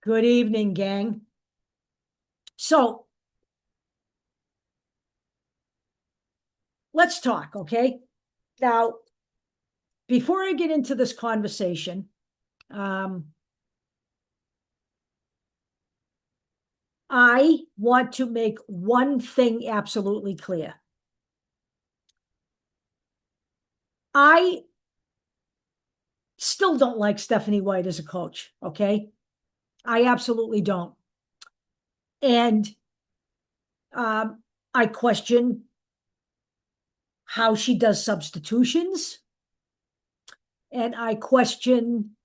Good evening, gang. So let's talk, okay? Now, before I get into this conversation, I want to make one thing absolutely clear. I still don't like Stephanie White as a coach, okay? I absolutely don't. And I question how she does substitutions, and I question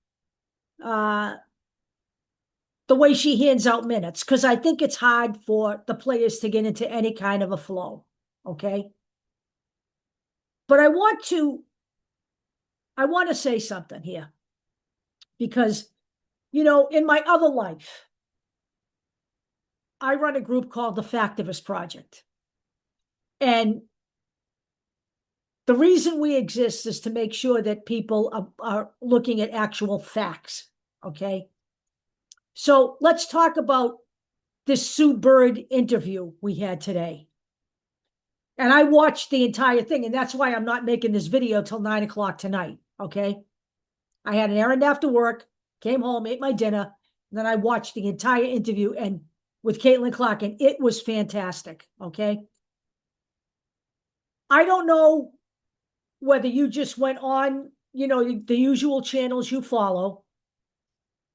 the way she hands out minutes, because I think it's hard for the players to get into any kind of a flow, okay? But I want to say something here, because, in my other life, I run a group called the Factivist Project. And the reason we exist is to make sure that people are looking at actual facts, okay? So let's talk about this Sue Bird interview we had today. And I watched the entire thing, and that's why I'm not making this video till 9 o'clock tonight, okay? I had an errand after work, came home, ate my dinner, and then I watched the entire interview and with Caitlin Clark, and it was fantastic, okay? I don't know whether you just went on, the usual channels you follow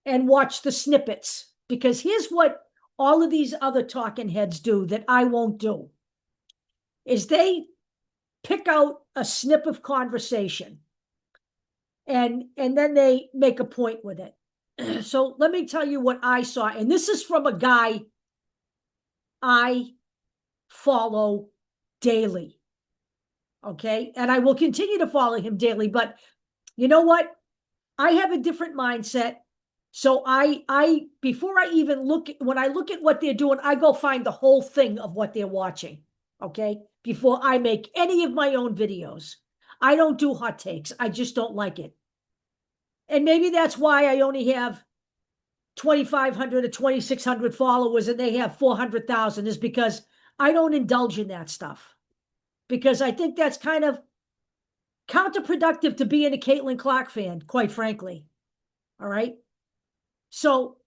and watch the snippets, because here's what all of these other talking heads do that I won't do, is they pick out a snip of conversation and then they make a point with it. So let me tell you what I saw, and this is from a guy I follow daily, okay? And I will continue to follow him daily, but you know what? I have a different mindset. So I before I even when I look at what they're doing, I go find the whole thing of what they're watching, okay? Before I make any of my own videos. I don't do hot takes. I just don't like it. And maybe that's why I only have 2,500 or 2,600 followers and they have 400,000, is because I don't indulge in that stuff. Because I think that's kind of counterproductive to being a Caitlin Clark fan, quite frankly. All right. So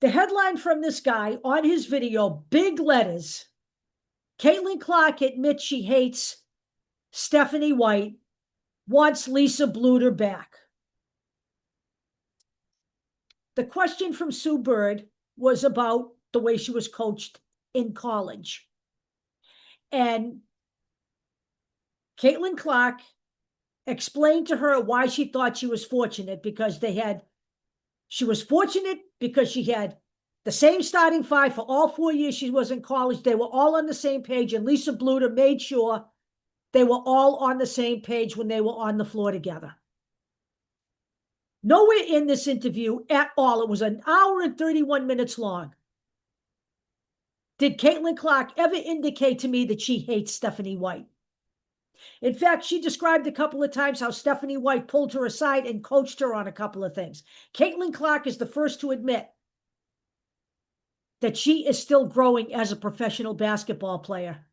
the headline from this guy on his video, big letters: Caitlin Clark admits she hates Stephanie White, wants Lisa Bluder back. The question from Sue Bird was about the way she was coached in college. And Caitlin Clark explained to her why she thought she was fortunate, because she was fortunate because she had the same starting five for all 4 years she was in college. They were all on the same page, and Lisa Bluder made sure they were all on the same page when they were on the floor together. Nowhere in this interview at all, it was an hour and 31 minutes long, did Caitlin Clark ever indicate to me that she hates Stephanie White. In fact, she described a couple of times how Stephanie White pulled her aside and coached her on a couple of things. Caitlin Clark is the first to admit that she is still growing as a professional basketball player,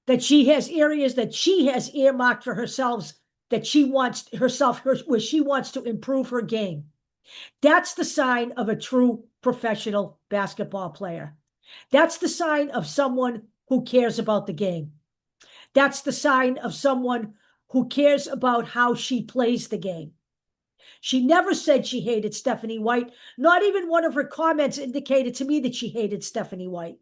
that she has areas that she has earmarked for herself, that she wants where she wants to improve her game. That's the sign of a true professional basketball player. That's the sign of someone who cares about the game. That's the sign of someone who cares about how she plays the game. She never said she hated Stephanie White. Not even one of her comments indicated to me that she hated Stephanie White.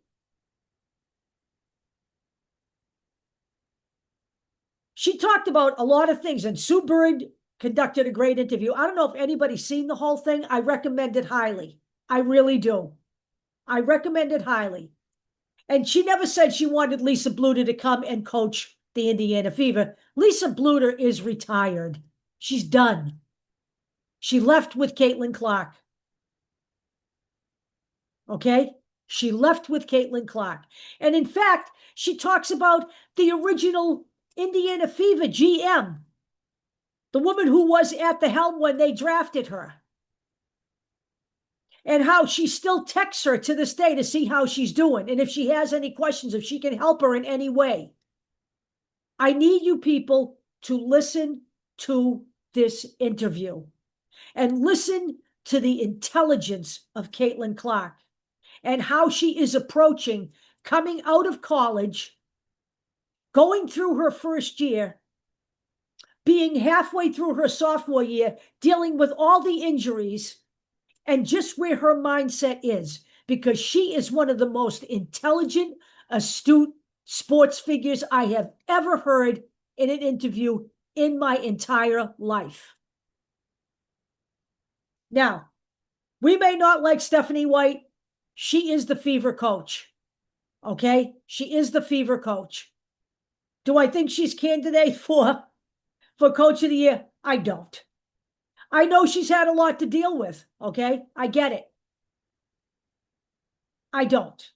She talked about a lot of things, and Sue Bird conducted a great interview. I don't know if anybody's seen the whole thing. I recommend it highly. I really do. I recommend it highly. And she never said she wanted Lisa Bluder to come and coach the Indiana Fever. Lisa Bluder is retired. She's done. She left with Caitlin Clark. Okay? She left with Caitlin Clark. And in fact, she talks about the original Indiana Fever GM, the woman who was at the helm when they drafted her. and how she still texts her to this day to see how she's doing. And if she has any questions, if she can help her in any way. I need you people to listen to this interview and listen to the intelligence of Caitlin Clark and how she is approaching coming out of college, going through her first year, being halfway through her sophomore year, dealing with all the injuries, and just where her mindset is, because she is one of the most intelligent, astute sports figures I have ever heard in an interview in my entire life. Now, we may not like Stephanie White. She is the Fever coach. Okay? She is the Fever coach. Do I think she's candidate for Coach of the Year? I don't. I know she's had a lot to deal with. Okay? I get it. I don't.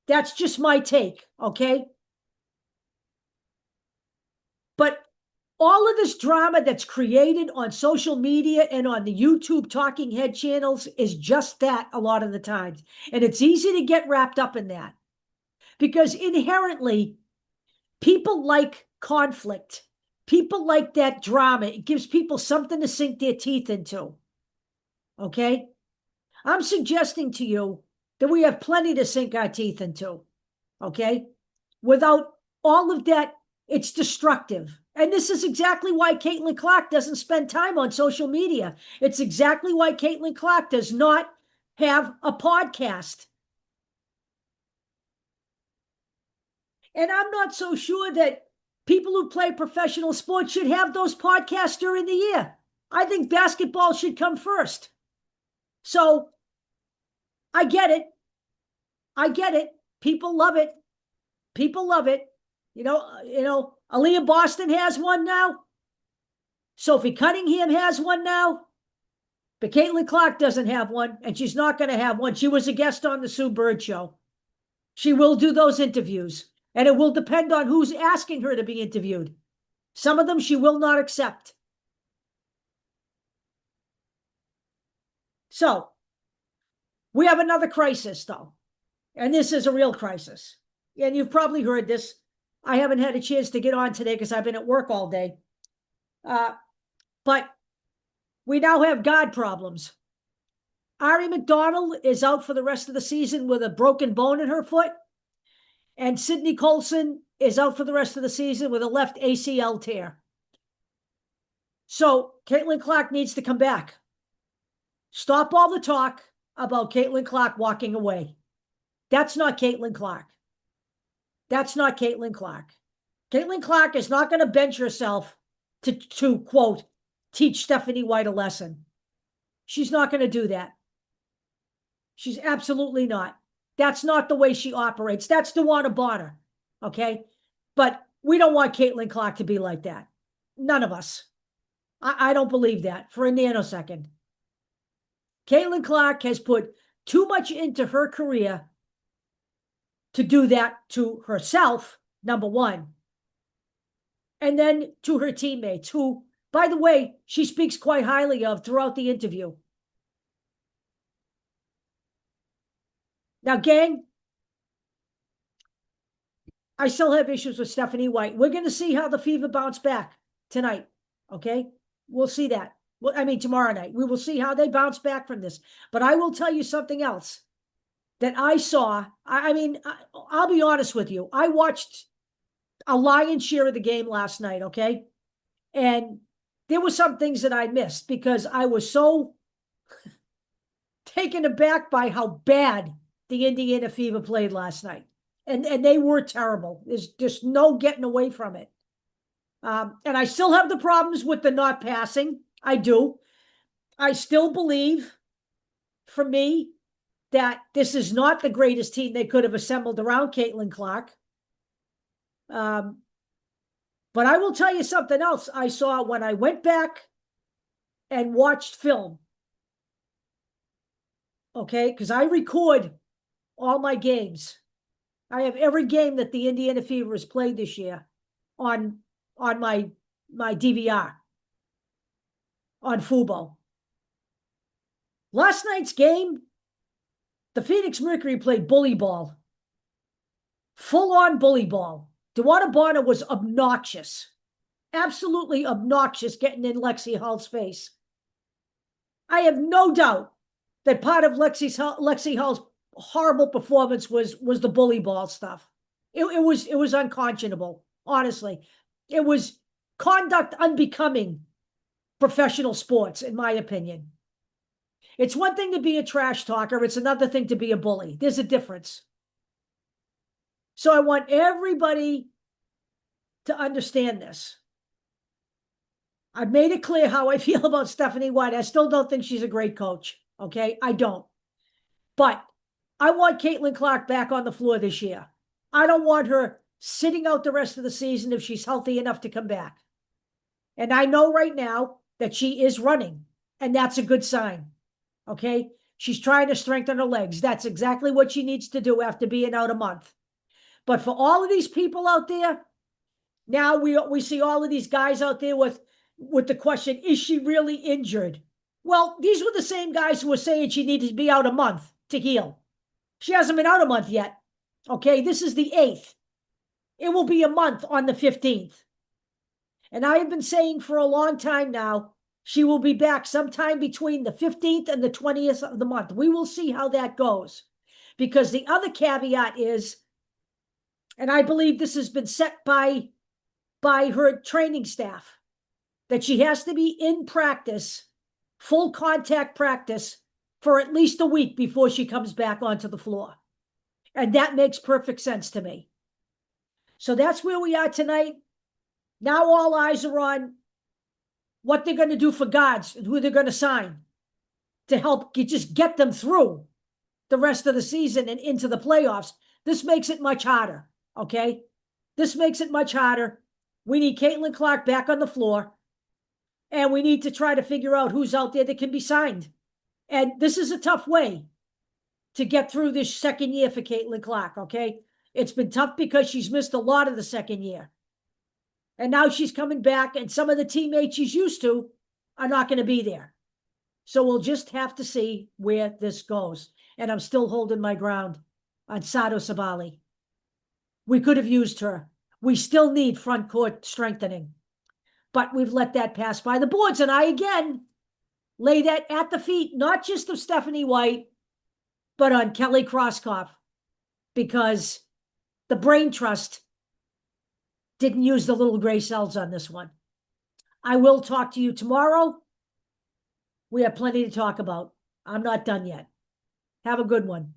That's just my take. Okay? But all of this drama that's created on social media and on the YouTube talking head channels is just that a lot of the times. And it's easy to get wrapped up in that because inherently people like conflict. People like that drama. It gives people something to sink their teeth into. Okay? I'm suggesting to you that we have plenty to sink our teeth into. Okay? Without all of that, it's destructive. And this is exactly why Caitlin Clark doesn't spend time on social media. It's exactly why Caitlin Clark does not have a podcast. And I'm not so sure that people who play professional sports should have those podcasts during the year. I think basketball should come first. So I get it. I get it. People love it. People love it. You know, Aaliyah Boston has one now. Sophie Cunningham has one now. But Caitlin Clark doesn't have one, and she's not going to have one. She was a guest on the Sue Bird show. She will do those interviews, and it will depend on who's asking her to be interviewed. Some of them she will not accept. So, we have another crisis, though, and this is a real crisis. And you've probably heard this. I haven't had a chance to get on today because I've been at work all day. But we now have guard problems. Ari McDonald is out for the rest of the season with a broken bone in her foot. And Sydney Colson is out for the rest of the season with a left ACL tear. So Caitlin Clark needs to come back. Stop all the talk about Caitlin Clark walking away. That's not Caitlin Clark. That's not Caitlin Clark. Caitlin Clark is not going to bench herself to quote, teach Stephanie White a lesson. She's not going to do that. She's absolutely not. That's not the way she operates. That's DeWanna Bonner, okay? But we don't want Caitlin Clark to be like that. None of us. I don't believe that for a nanosecond. Caitlin Clark has put too much into her career to do that to herself, number one, and then to her teammates, who, by the way, she speaks quite highly of throughout the interview. Now, gang, I still have issues with Stephanie White. We're going to see how the Fever bounce back tonight, okay? We'll see that. Well, I mean, tomorrow night. We will see how they bounce back from this. But I will tell you something else that I saw. I'll be honest with you. I watched a lion's share of the game last night, okay? And there were some things that I missed because I was so taken aback by how bad the Indiana Fever played last night. And they were terrible. There's just no getting away from it. And I still have the problems with the not passing. I do. I still believe, for me, that this is not the greatest team they could have assembled around Caitlin Clark. But I will tell you something else I saw when I went back and watched film. Okay, because I record all my games. I have every game that the Indiana Fever has played this year on my DVR, on Fubo. Last night's game, the Phoenix Mercury played bully ball. Full-on bully ball. Bonner was obnoxious. Absolutely obnoxious getting in Lexi Hull's face. I have no doubt that part of Lexi Hull's horrible performance was the bully ball stuff. It was unconscionable, honestly. It was conduct unbecoming professional sports, in my opinion. It's one thing to be a trash talker. It's another thing to be a bully. There's a difference. So I want everybody to understand this. I've made it clear how I feel about Stephanie White. I still don't think she's a great coach. Okay, I don't. But I want Caitlin Clark back on the floor this year. I don't want her sitting out the rest of the season if she's healthy enough to come back. And I know right now that she is running, and that's a good sign. Okay, she's trying to strengthen her legs. That's exactly what she needs to do after being out a month. But for all of these people out there, now we see all of these guys out there with the question, is she really injured? Well, these were the same guys who were saying she needed to be out a month to heal. She hasn't been out a month yet. Okay, this is the 8th. It will be a month on the 15th. And I have been saying for a long time now, she will be back sometime between the 15th and the 20th of the month. We will see how that goes. Because the other caveat is, and I believe this has been set by her training staff, that she has to be in practice, full contact practice, for at least a week before she comes back onto the floor. And that makes perfect sense to me. So that's where we are tonight. Now all eyes are on what they're going to do for guards and who they're going to sign to help just get them through the rest of the season and into the playoffs. This makes it much harder, okay? This makes it much harder. We need Caitlin Clark back on the floor, and we need to try to figure out who's out there that can be signed. And this is a tough way to get through this second year for Caitlin Clark, okay? It's been tough because she's missed a lot of the second year. And now she's coming back, and some of the teammates she's used to are not going to be there. So we'll just have to see where this goes. And I'm still holding my ground on Sato Sabali. We could have used her. We still need front court strengthening. But we've let that pass by the boards. And I, again, lay that at the feet, not just of Stephanie White, but on Kelly Krauskopf, because the brain trust didn't use the little gray cells on this one. I will talk to you tomorrow. We have plenty to talk about. I'm not done yet. Have a good one.